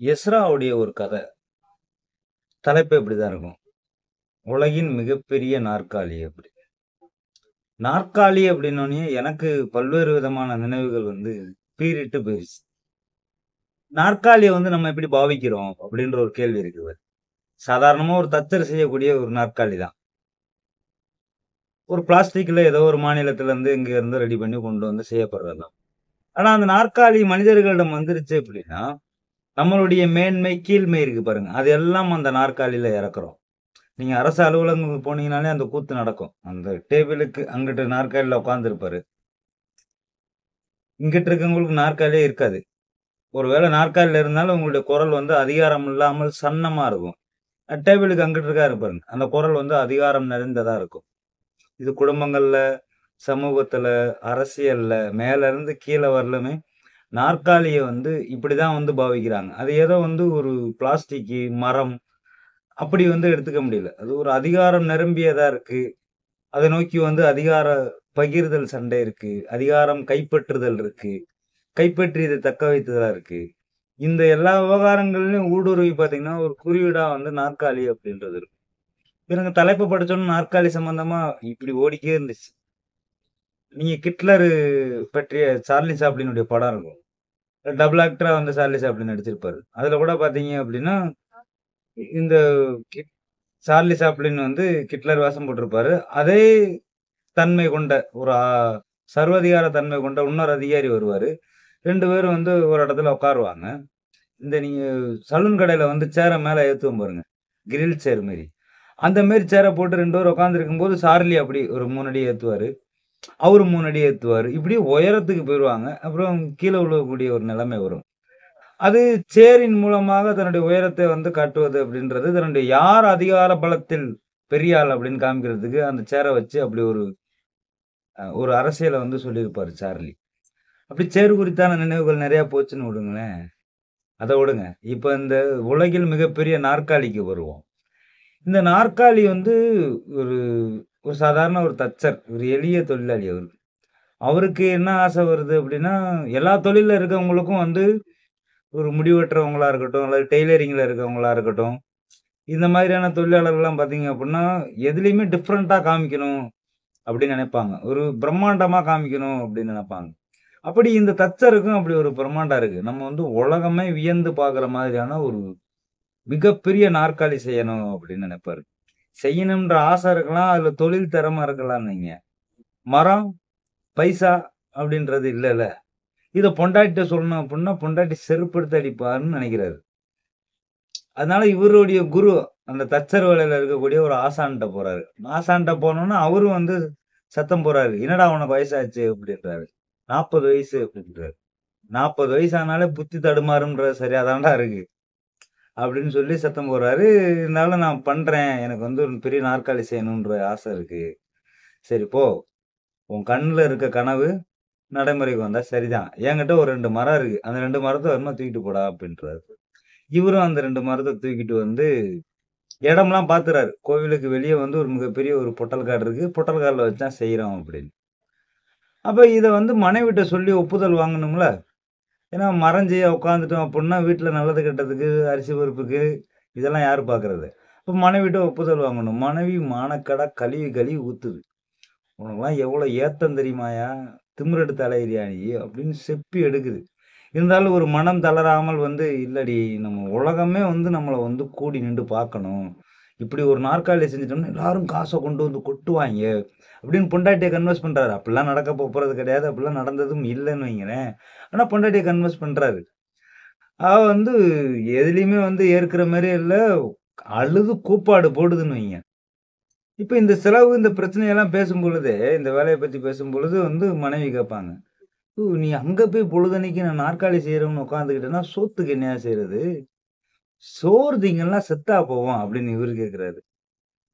எஸ்ராவுடைய ஒரு கதை. தலைப்பு இப்படிதான் இருக்கும். உலகின் மிகப்பெரிய நாற்காலி அப்படி. நாற்காலி அப்படின்னோனே எனக்கு பல்வேறு விதமான நினைவுகள் பீறிட்டு போயிருச்சு. நாற்காலிய நம்ம எப்படி பாவிக்கிறோம்? அப்படின்ற ஒரு கேள்வி இருக்குது. சாதாரணமா ஒரு தச்சர் செய்யக்கூடிய ஒரு நாற்காலி தான். ஒரு பிளாஸ்டிக்ல ஏதோ ஒரு மாநிலத்தில இங்க இருந்து ரெடி பண்ணி கொண்டு வந்து செய்யப்படுறது தான். ஆனா அந்த நாற்காலி மனிதர்களிடம் வந்துருச்சு அப்படின்னா, நம்மளுடைய மேன்மை, கீழ்மை இருக்கு பாருங்க. அது எல்லாம் அந்த நாற்காலியில இறக்குறோம். நீங்க அரசு அலுவலகங்களுக்கு போனீங்கனாலே அந்த கூத்து நடக்கும். அந்த டேபிளுக்கு அங்கிட்டு நாற்காலில உட்கார்ந்திருப்பாரு. இங்கிட்டு இருக்கவங்களுக்கு நாற்காலியே இருக்காது. ஒருவேளை நாற்காலில இருந்தாலும் உங்களுடைய குரல் அதிகாரம் இல்லாமல் சன்னமா இருக்கும். டேபிளுக்கு அங்கிட்டு இருக்காரு பாருங்க. அந்த குரல் அதிகாரம் நிறைந்ததா இருக்கும். இது குடும்பங்கள்ல, சமூகத்துல, அரசியல்ல மேல இருந்து கீழ வரலுமே நாற்காலிய இப்படிதான் பாவிக்கிறாங்க. அது ஏதோ ஒரு பிளாஸ்டிக்கு, மரம் அப்படி எடுத்துக்க முடியல. அது ஒரு அதிகாரம் நிரம்பியதா இருக்கு. அத நோக்கி அதிகார பகிர்தல் சண்டை இருக்கு. அதிகாரம் கைப்பற்றுதல் இருக்கு. கைப்பற்றியத தக்க வைத்தலா இருக்கு. இந்த எல்லா விவகாரங்கள்லயும் ஊடுருவி பார்த்தீங்கன்னா, ஒரு குறியீடா நாற்காலி அப்படின்றது இருக்கும். எனக்கு தலைப்பு படிச்சோனே நாற்காலி சம்பந்தமா இப்படி ஓடிக்கிட்டே இருந்துச்சு. நீங்க ஹிட்லரு பற்றிய சார்லி சாப்ளினுடைய படம் இருக்கும். டபுள் ஆக்டரா சார்லி சாப்ளின் நடிச்சிருப்பாரு. அதுல கூட பார்த்தீங்க அப்படின்னா, இந்த ஹிட் சார்லி சாப்ளின் ஹிட்லர் வேஷம் போட்டிருப்பாரு. அதே தன்மை கொண்ட ஒரு சர்வதிகார தன்மை கொண்ட இன்னொரு அதிகாரி வருவாரு. 2 பேரும் ஒரு இடத்துல உட்காருவாங்க. நீங்க சலூன் கடையில சேர மேல ஏத்துவோம் பாருங்க. கிரில் சேர் மாரி. அந்த மாரி சேர போட்டு 2 பேரும் உட்கார்ந்திருக்கும்போது, சார்லி அப்படி ஒரு 3 அடி ஏத்துவாரு. அவரு 3 அடி ஏத்துவாரு. இப்படி உயரத்துக்கு போயிருவாங்க. அப்புறம் கீழ விழக்கூடிய ஒரு நிலைமை வரும். அது சேரின் மூலமாக தன்னுடைய உயரத்தை காட்டுவது அப்படின்றது, தன்னுடைய யார் அதிகார பலத்தில் பெரிய ஆள் அப்படின்னு காமிக்கிறதுக்கு அந்த சேர வச்சு அப்படி ஒரு அரசியல சொல்லியிருப்பாரு சார்லி. அப்படி சேறு குறித்தான நினைவுகள் நெறைய போச்சுன்னு விடுங்களேன். அத விடுங்க. இப்ப இந்த உலகில் மிகப்பெரிய நாற்காலிக்கு வருவோம். இந்த நாற்காலி ஒரு ஒரு சாதாரண ஒரு தச்சர். ஒரு எளிய தொழிலாளி அவரு. அவருக்கு என்ன ஆசை வருது அப்படின்னா, எல்லா தொழில்ல இருக்கவங்களுக்கும் ஒரு முடிவெட்டுறவங்களா இருக்கட்டும், அல்லது டெய்லரிங்ல இருக்கவங்களா இருக்கட்டும், இந்த மாதிரியான தொழிலாளர்கள்லாம் பார்த்தீங்க அப்படின்னா, எதுலயுமே டிஃபரண்டா காமிக்கணும் அப்படின்னு நெனைப்பாங்க. ஒரு பிரம்மாண்டமா காமிக்கணும் அப்படின்னு நெனைப்பாங்க. அப்படி இந்த தச்சருக்கும் அப்படி ஒரு பிரம்மாண்டம் இருக்கு. நம்ம உலகமே வியந்து பார்க்குற மாதிரியான ஒரு மிகப்பெரிய நாற்காலி செய்யணும் அப்படின்னு நெனைப்பாரு. செய்யணும்ன்ற ஆசை இருக்கலாம். அதுல தொழில் திறமை இருக்கலாம்ன்னு வைங்க. மரம், பைசா அப்படின்றது இல்லல்ல. இத பொண்டாட்டிட்ட சொல்லணும் அப்படின்னா, பொண்டாட்டி செருப்பெடுத்து அடிப்பாருன்னு நெனைக்கிறாரு. அதனால இவருடைய குரு, அந்த தச்சர் வேலையில இருக்கக்கூடிய ஒரு ஆசான்ட்ட போறாரு. ஆசான்ட்ட போனோனே அவரும் சத்தம் போடுறாரு. "என்னடா உனக்கு வயசாச்சு?" அப்படின்றாரு. "40 வயசு" அப்படின்றாரு. 40 வயசு ஆனாலே புத்தி தடுமாறும்ன்றது சரியா தான்டா இருக்கு. அப்படின்னு சொல்லி சத்தம் போடுறாரு. இருந்தாலும் நான் பண்றேன். எனக்கு ஒரு பெரிய நாற்காலி செய்யணுன்ற ஆசை இருக்கு. சரி போ. உன் கண்ணுல இருக்க கனவு நடைமுறைக்கு வந்தா சரிதான். என்கிட்ட ஒரு 2 மரம் இருக்கு. அந்த 2 மரத்த வேணுமா தூக்கிட்டு போடா அப்படின்றாரு. இவரும் அந்த 2 மரத்த தூக்கிட்டு இடம்லாம் பாத்துறாரு. கோவிலுக்கு வெளிய ஒரு மிகப்பெரிய ஒரு பொட்டல் காடு இருக்கு. பொட்டல் காடுல வச்சு தான் செய்றோம் அப்படின்னு. அப்ப இத மனைவிட்ட சொல்லி ஒப்புதல் வாங்கணும்ல. ஏன்னா மறைஞ்சு உட்காந்துட்டோம் அப்புட்ன்னா, வீட்ல நல்லது கெட்டதுக்கு, அரிசி பருப்புக்கு இதெல்லாம் யாரு பார்க்கறது? இப்ப மனைவிட்ட ஒப்புதல் வாங்கணும். மனைவி மானக்கேடா கழுவி கழுவி ஊத்துது. "உனக்கெல்லாம் எவ்வளோ ஏத்தம் தெரியுமாய்யா? திமிரெடுத்து அலையிறியா நீ?" அப்படின்னு செப்பி எடுக்குது. இருந்தாலும் ஒரு மனம் தளராமல் "இல்லடி நம்ம உலகமே நம்மள கூடி நிண்டு பார்க்கணும். இப்படி ஒரு நாற்காலி செஞ்சுட்டோம்னா, எல்லாரும் காச கொண்டு கொட்டுவாய்ங்க." அப்படின்னு பொண்டாட்டிய கன்வின்ஸ் பண்றாரு. அப்படிலாம் நடக்க போறது கிடையாது. அப்படிலாம் நடந்ததும் இல்லன்னு வைங்களேன். ஆனா பொண்டாட்டிய கன்வின்ஸ் பண்றாரு. அவ எதுலயுமே ஏற்கிற மாரியே இல்ல. அழுது கூப்பாடு போடுதுன்னு வைங்க. இப்ப இந்த செலவு, இந்த பிரச்சனையெல்லாம் பேசும்பொழுதே, இந்த வேலைய பத்தி பேசும்பொழுது மனைவி கேட்பாங்க. "ஓ! நீ அங்க போய் பொழுதன்னைக்கு நான் நாற்காலி செய்றோம்னு உட்காந்துக்கிட்டேன்னா, சோத்துக்கு என்னய்யா செய்றது? சோறு திங்கன்னா செத்தா போவோம்." அப்படின்னு இவரு கேட்கிறாரு.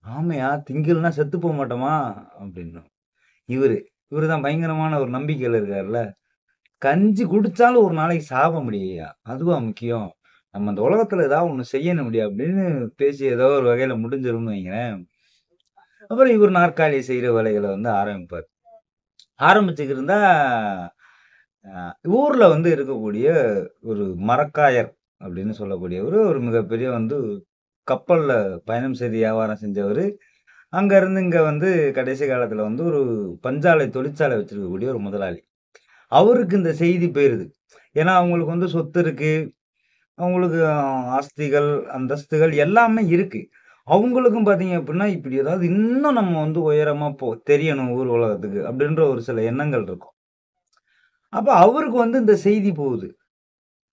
"ஆமாய்யா, திங்கலன்னா செத்து போ மாட்டோமா?" அப்படின்னோம். இவரு. இவரு தான் பயங்கரமான ஒரு நம்பிக்கையில இருக்காருல்ல. "கஞ்சி குடிச்சாலும் ஒரு நாளைக்கு சாவ முடியும்யா. அதுவா முக்கியம்? நம்ம இந்த உலகத்துல ஏதாவது ஒண்ணு செய்யணும்டி." அப்படின்னு பேசி ஏதோ ஒரு வகையில முடிஞ்சிரும்னு வைங்களேன். அப்புறம் இவரு நாற்காலி செய்ற வேலைகள ஆரம்பிப்பாரு. ஆரம்பிச்சுக்கிருந்தா, ஊர்ல இருக்கக்கூடிய ஒரு மரக்காயர் அப்படின்னு சொல்லக்கூடியவரு, ஒரு மிகப்பெரிய வந்து கப்பல்ல பயணம் செய்து வியாபாரம் செஞ்சவரு. அங்க இருந்து இங்க வந்து கடைசி காலத்துல வந்து ஒரு பஞ்சாலை தொழிற்சாலை வச்சிருக்கக்கூடிய ஒரு முதலாளி. அவருக்கு இந்த செய்தி போயிருது. ஏன்னா, அவங்களுக்கு வந்து சொத்து இருக்கு. அவங்களுக்கு ஆஸ்திகள், அந்தஸ்துகள் எல்லாமே இருக்கு. அவங்களுக்கும் பார்த்தீங்க அப்டின்னா, இப்படி ஏதாவது இன்னும் நம்ம வந்து உயரமா தெரியணும் ஊர் உலகத்துக்கு அப்படின்ற ஒரு சில எண்ணங்கள் இருக்கும். அப்ப அவருக்கு வந்து இந்த செய்தி போகுது.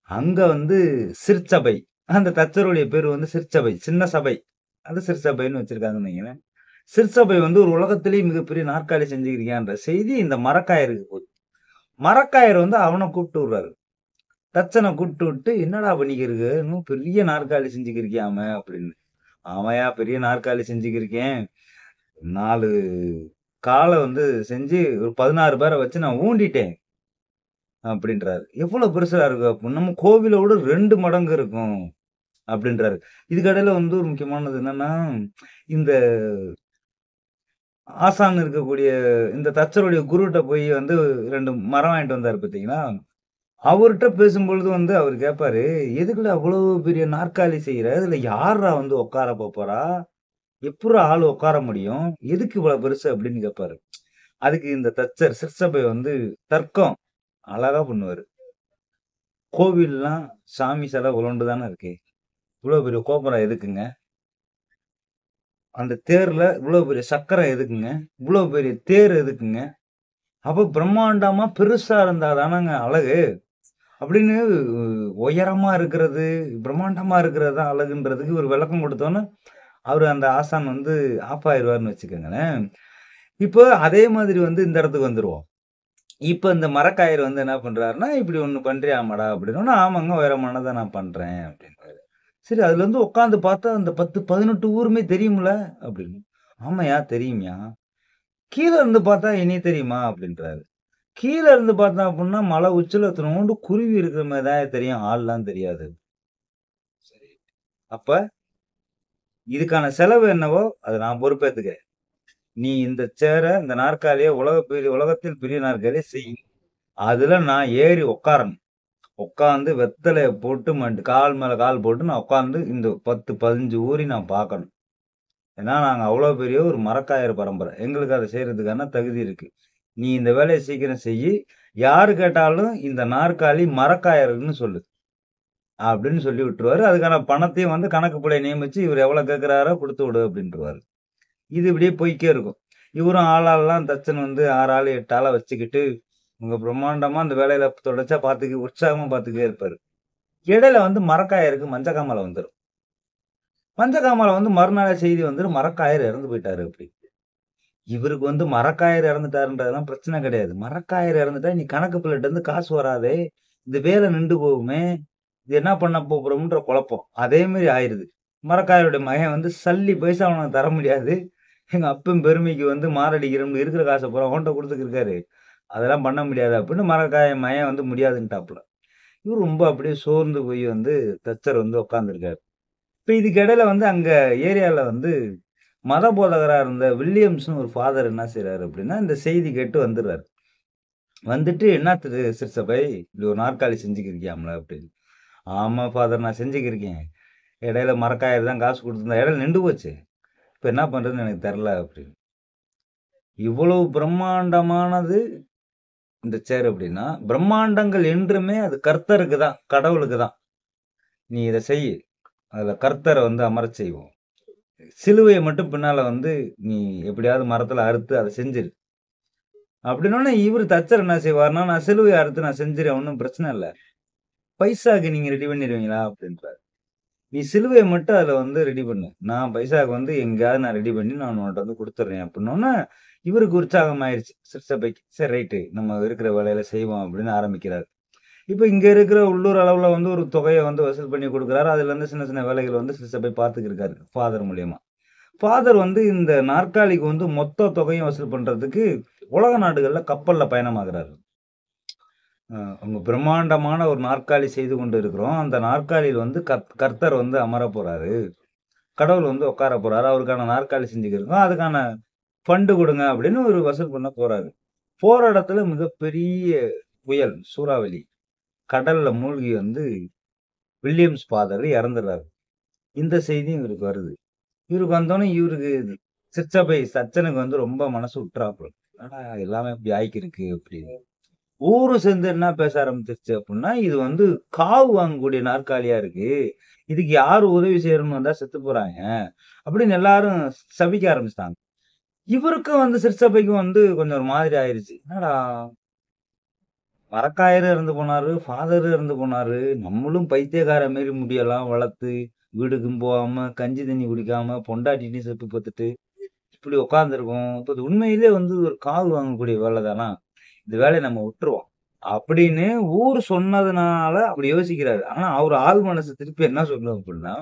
அங்க வந்து சிற்சபை. அந்த தச்சருடைய பேரு வந்து சிற்சபை. சின்ன சபை. அது சிற்சபைன்னு வச்சிருக்காங்கன்னு வைங்களேன். சிற்சபை வந்து ஒரு உலகத்திலேயே மிகப்பெரிய நாற்காலி செஞ்சுக்கிறியான்ற செய்தி இந்த மரக்காயருக்கு போகுது. மரக்காயர் வந்து அவன கூப்பிட்டு விடுறாரு. தச்சன கூப்பிட்டு விட்டு, "என்னடா பண்ணிக்கிருக்க? இன்னும் பெரிய நாற்காலி செஞ்சுக்கிருக்கியாமே" அப்படின்னு. "ஆமாய்யா, பெரிய நாற்காலி செஞ்சுக்கிருக்கேன். 4 கால வந்து செஞ்சு ஒரு 16 பேர வச்சு நான் ஊண்டிட்டேன்" அப்படின்றாரு. "எவ்வளோ பெருசா இருக்கு?" அப்டின்னு. "நம்ம கோவில விட 2 மடங்கு இருக்கும்" அப்படின்றாரு. இதுக்கு இடையில வந்து ஒரு முக்கியமானது என்னன்னா, இந்த ஆசான் இருக்கக்கூடிய இந்த தச்சருடைய குருட்ட போய் வந்து 2 மரம் வாங்கிட்டு வந்தாரு பார்த்தீங்களா? அவர்ட்ட பேசும்பொழுது வந்து அவரு கேட்பாரு, "எதுக்குடா அவ்வளவு பெரிய நாற்காலி செய்ற? இதுல யார்றா வந்து உட்கார போப்போறா? எப்புட்றா ஆள் உட்கார முடியும்? எதுக்கு இவ்வளவு பெருசு?" அப்படின்னு கேட்பாரு. அதுக்கு இந்த தச்சர் சிற்சபை வந்து தர்க்கம் அழகா பண்ணுவாரு. "கோவில்லாம் சாமி சிலை இவ்வளோண்டு தானே இருக்கு. இவ்வளோ பெரிய கோபுரம் எதுக்குங்க? அந்த தேர்ல இவ்வளோ பெரிய சக்கரம் எதுக்குங்க? இவ்வளோ பெரிய தேர் எதுக்குங்க? அப்ப பிரம்மாண்டமா பெருசா இருந்தா தானங்க அழகு." அப்படின்னு உயரமா இருக்கிறது, பிரம்மாண்டமா இருக்கிறது தான் அழகுன்றதுக்கு ஒரு விளக்கம் குடுத்தோனே, அவரு அந்த ஆசான் வந்து ஆஃப் ஆயிருவாருன்னு வச்சுக்கங்களேன். இப்போ அதே மாதிரி வந்து இந்த இடத்துக்கு வந்துருவோம். இப்ப இந்த மரக்காயர் வந்து என்ன பண்றாருன்னா, "இப்படி ஒண்ணு பண்றியாமாடா?" அப்படின்னோனே, "ஆமாங்க, உயரமானத நான் பண்றேன்" அப்படின்றாரு. சரி, அதுல வந்து உட்கார்ந்து பார்த்தா, அந்த 10, 18 ஊருமே தெரியும்ல? அப்படின்னு. "ஆமாய்யா, தெரியும்யா." "கீழ இருந்து பார்த்தா என்னைய தெரியுமா?" அப்படின்றாரு. "கீழ இருந்து பார்த்தா அப்புட்ன்னா, மலை உச்சில இத்துணூண்டு குருவி இருக்கிற மாரி தான்யா தெரியும். ஆள்லாம் தெரியாது." சரி. அப்ப இதுக்கான செலவு என்னவோ, அத நான் பொறுப்பேத்துக்கிறேன். நீ இந்த சேர, இந்த நாற்காலிய உலகத்தில் பெரிய நாற்காலிய செய். அதுல நான் ஏறி உட்காரணும். உட்கார்ந்து வெத்தலைய போட்டு கால் மேல கால் போட்டு நான் உட்கார்ந்து இந்த 10, 15 ஊரையும் நான் பார்க்கணும். ஏன்னா, நாங்க அவ்வளோ பெரிய ஒரு மரக்காயர் பரம்பரை. எங்களுக்கு அத செய்றதுக்கான தகுதி இருக்கு. நீ இந்த வேலைய சீக்கிரம் செய்யி. யாரு கேட்டாலும் இந்த நாற்காலி மரக்காயர்ன்னு சொல்லு. அப்படின்னு சொல்லி விட்டுருவாரு. அதுக்கான பணத்தையும் வந்து கணக்கு பிள்ளை நியமிச்சு, இவரு எவ்வளோ கேட்கிறாரோ குடுத்து விடு அப்படின்ருவாரு. இது இப்படியே போய்க்கிட்டே இருக்கும். இவரும் ஆளாள்லாம் தச்சன் வந்து 6 ஆளு, 8 ஆள வச்சுக்கிட்டு, இவங்க பிரம்மாண்டமா அந்த வேலையில தொடர்ச்சியா உற்சாகமா பார்த்துக்கிட்டே இருப்பாரு. இடையில வந்து மரக்காயருக்கு மஞ்சக்காமாலை வந்துரும். மஞ்சக்காமாலை வந்து மறுநாளே செய்தி வந்துரும், மரக்காயர் இறந்து போயிட்டாரு அப்படி. இவருக்கு வந்து மரக்காயர் இறந்துட்டாருன்றதெல்லாம் பிரச்சனை கிடையாது. மரக்காயர் இறந்துட்டா இனி கணக்கு பிள்ளைட்ட இருந்து காசு வராதே! இந்த வேலை நிண்டு போகுமே! இது என்ன பண்ண போறோம்ன்ற குழப்பம். அதே மாரி ஆயிருது. மரக்காயருடைய மகன் வந்து சல்லி பைசா அவனுக்கு தர முடியாது. எங்க அப்பன் பெருமைக்கு வந்து மாரடிக்கிறோம்னு இருக்கிற காச பூரா உன்ட்ட குடுத்துக்கிருக்காரு. அதெல்லாம் பண்ண முடியாது அப்படின்னு மரக்காய மகன் வந்து முடியாதுன்ட்டாப்புல. இவரு ரொம்ப அப்படியே சோர்ந்து போய் வந்து தச்சர் வந்து உட்கார்ந்திருக்காரு. இப்ப இதுக்கு இடையில வந்து அங்க ஏரியால வந்து மத போதகரா இருந்த வில்லியம்ஸ்ன்னு ஒரு ஃபாதர் என்ன செய்றாரு அப்படின்னா, இந்த செய்தி கேட்டு வந்துர்றாரு. வந்துட்டு "என்னாத்துது சிற்சபை? இப்படி ஒரு நாற்காலி செஞ்சுக்கிருக்கியாம்ல" அப்படின்னு. "ஆமா ஃபாதர், நான் செஞ்சுக்கிருக்கேன். இடையில மரக்காயர் தான் காசு குடுத்திருந்தா, இடையில நிண்டு போச்சு. இப்ப என்ன பண்றதுன்னு எனக்கு தெர்ல" அப்படின்னு. இவ்வளவு பிரம்மாண்டமானது இந்த சேர் அப்படின்னா, பிரம்மாண்டங்கள் என்றுமே அது கர்த்தருக்கு தான், கடவுளுக்கு தான். "நீ இத செய்யு. அதுல கர்த்தர வந்து அமரச் செய்வோம். சிலுவைய மட்டும் பின்னால வந்து நீ எப்படியாவது மரத்துல அறுத்து அத செஞ்சுரு." அப்படின்னோனே இவரு தச்சர் என்ன செய்வார்ன்னா, "நான் சிலுவைய அறுத்து நான் செஞ்சுறேன். ஒண்ணும் பிரச்சனை இல்ல. பைசாக்கு நீங்க ரெடி பண்ணிருவீங்களா?" அப்படின்றாரு. "நீ சிலுவைய மட்டும் அதுல வந்து ரெடி பண்ணு. நான் பைசாக்கு வந்து எங்கேயாவது நான் ரெடி பண்ணி நான் உன்ட்ட வந்து குடுத்துடுறேன்." அப்படின்னோனே, இவருக்கு உற்சாகம் ஆயிருச்சு. சிற்சபைக்கு. "சரி ரைட்டு. நம்ம இருக்கிற வேலையில செய்வோம்." அப்படின்னு ஆரம்பிக்கிறாரு. இப்ப இங்க இருக்கிற உள்ளூர் அளவுல வந்து ஒரு தொகைய வந்து வசூல் பண்ணி குடுக்குறாரு. அதுலருந்து சின்ன சின்ன வேலைகள் வந்து சிற்சபை பார்த்துக்கிருக்காரு. ஃபாதர் மூலியமா. ஃபாதர் வந்து இந்த நாற்காலிக்கு வந்து மொத்த தொகையும் வசூல் பண்றதுக்கு உலக நாடுகள்ல கப்பல்ல பயணமாகுறாரு. அவங்க பிரம்மாண்டமான ஒரு நாற்காலி செய்து கொண்டு இருக்கிறோம். அந்த நாற்காலியில வந்து கர்த்தர் வந்து அமரப் போறாரு. கடவுள் வந்து உட்கார போறாரு. அவருக்கான நாற்காலி செஞ்சுக்கிருக்கோம். அதுக்கான ஃபண்ட் குடுங்க அப்படின்னு ஒரு வசூல் பண்ண போறாரு. போற இடத்துல மிகப்பெரிய புயல், சூறாவளி. கடல்ல மூழ்கி வந்து வில்லியம்ஸ் ஃபாதர் இறந்துடுறாரு. இந்த செய்தியும் இவருக்கு வருது. இவருக்கு வந்தோனே இவருக்கு சிற்றபை சச்சனுக்கு வந்து ரொம்ப மனசு உட்றாப்புல. என்னடா எல்லாமே இப்படி ஆயிக்கிருக்கு அப்படின்னு. ஊரு சேர்ந்து என்ன பேச ஆரம்பிச்சிருச்சு அப்படின்னா, இது வந்து காவு வாங்கக்கூடிய நாற்காலியா இருக்கு. இதுக்கு யாரு உதவி செய்யணும்னு வந்தா செத்து போறாங்க. அப்படின்னு எல்லாரும் சபிக்க ஆரம்பிச்சுட்டாங்க. இவருக்கும் வந்து சிற்சபைக்கும் வந்து கொஞ்சம் ஒரு மாதிரி ஆயிருச்சு. என்னடா மரக்காயரும் இறந்து போனாரு, ஃபாதரும் இறந்து போனாரு. நம்மளும் பைத்தியக்காரன் மாரி முடியெல்லாம் வளர்த்து, வீடுக்கும் போகாம, கஞ்சி தண்ணி குடிக்காம, பொண்டாட்டிட்டயும் செப்பு பாத்துட்டு, இப்படி உட்கார்ந்துருக்கோம். இப்ப இது உண்மையிலே வந்து ஒரு காவு வாங்கக்கூடிய வேலை தானா? இந்த வேலைய நம்ம விட்டுருவோம். அப்படின்னு ஊர் சொன்னதுனால அப்படி யோசிக்கிறாரு. ஆனா அவரு ஆள் மனசு திருப்பி என்ன சொல்லும் அப்படின்னா,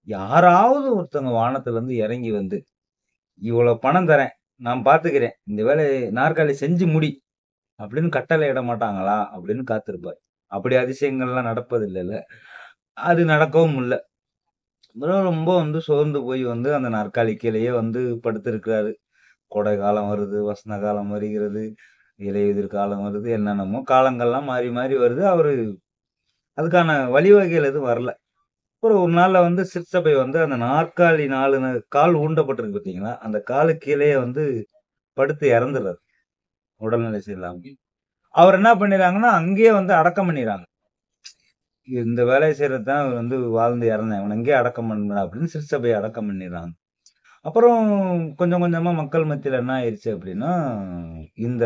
யாராவது ஒருத்தவங்க வானத்துல இருந்து இறங்கி வந்து, "இவ்வளவு பணம் தரேன். நான் பாத்துக்கிறேன். இந்த வேலைய நாற்காலி செஞ்சு முடி." அப்படின்னு கட்டளை இட மாட்டாங்களா? அப்படின்னு காத்திருப்பார். அப்படி அதிசயங்கள்லாம் நடப்பதில்லல்ல. அது நடக்கவும் இல்ல. அப்புறம் ரொம்ப வந்து சோர்ந்து போய் வந்து அந்த நாற்காலி கீழயே வந்து படுத்திருக்கிறாரு. கோடை காலம் வருது, வசந்த காலம் வருகிறது, இலையுதிர் காலம் வருது. என்னென்னமோ காலங்கள்லாம் மாறி மாறி வருது. அவரு அதுக்கான வழிவகைகள் எதுவும் வரல. அப்புறம் ஒரு நாள்ல வந்து சிற்சபை வந்து அந்த நாற்காலி 4 கால் ஊண்டப்பட்டிருக்கு பார்த்தீங்களா? அந்த காலுக்கு கீழயே வந்து படுத்து இறந்துறாரு. உடல்நிலை சரியில்லாம. அவர் என்ன பண்ணிறாங்கன்னா, அங்கேயே வந்து அடக்கம் பண்ணிறாங்க. இந்த வேலைய செய்றது தான் இவர் வந்து வாழ்ந்து இறந்தேன். இவன இங்கேயே அடக்கம் பண்ணுங்கடா அப்படின்னு சிற்சபைய அடக்கம் பண்ணிறாங்க. அப்புறம் கொஞ்சம் கொஞ்சமா மக்கள் மத்தியில என்ன ஆயிருச்சு அப்படின்னா, இந்த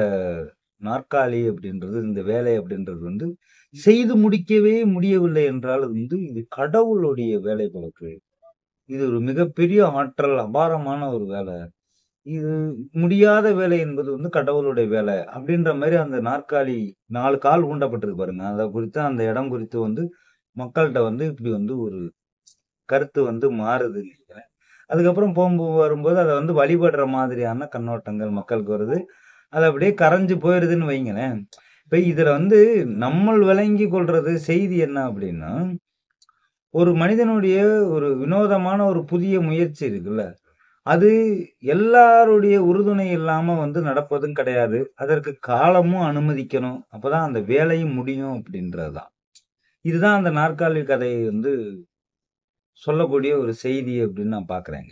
நாற்காலி அப்படின்றது, இந்த வேலை அப்படின்றது வந்து செய்து முடிக்கவே முடியவில்லை என்றால் வந்து இது கடவுளுடைய வேலை போலருக்கு. இது ஒரு மிகப்பெரிய ஆற்றல், அபாரமான ஒரு வேலை. இது முடியாத வேலை என்பது வந்து கடவுளுடைய வேலை. அப்படின்ற மாரி அந்த நாற்காலி 4 கால் ஊண்டப்பட்டிருக்கு பாருங்க. அத குறித்து அந்த இடம் குறித்து வந்து மக்கள்ட்ட வந்து இப்படி வந்து ஒரு கருத்து வந்து மாறுது நெனைக்கிறேன். அதுக்கப்புறம் வரும்போது அத வந்து வழிபடுற மாதிரியான கண்ணோட்டங்கள் மக்களுக்கு வருது. அது அப்படியே கரைஞ்சு போயிருதுன்னு வைங்களேன். இப்ப இதுல வந்து நம்மள் விளங்கிக் கொள்றது செய்தி என்ன அப்படின்னா, ஒரு மனிதனுடைய ஒரு வினோதமான ஒரு புதிய முயற்சி இருக்குல்ல. அது எல்லாருடைய உறுதுணை இல்லாம வந்து நடப்பதும் கிடையாது. அதற்கு காலமும் அனுமதிக்கணும். அப்பதான் அந்த வேலையும் முடியும் அப்படின்றது தான். இதுதான் அந்த நாற்காலி கதை வந்து சொல்லக்கூடிய ஒரு செய்தி அப்படின்னு நான் பார்க்குறேங்க.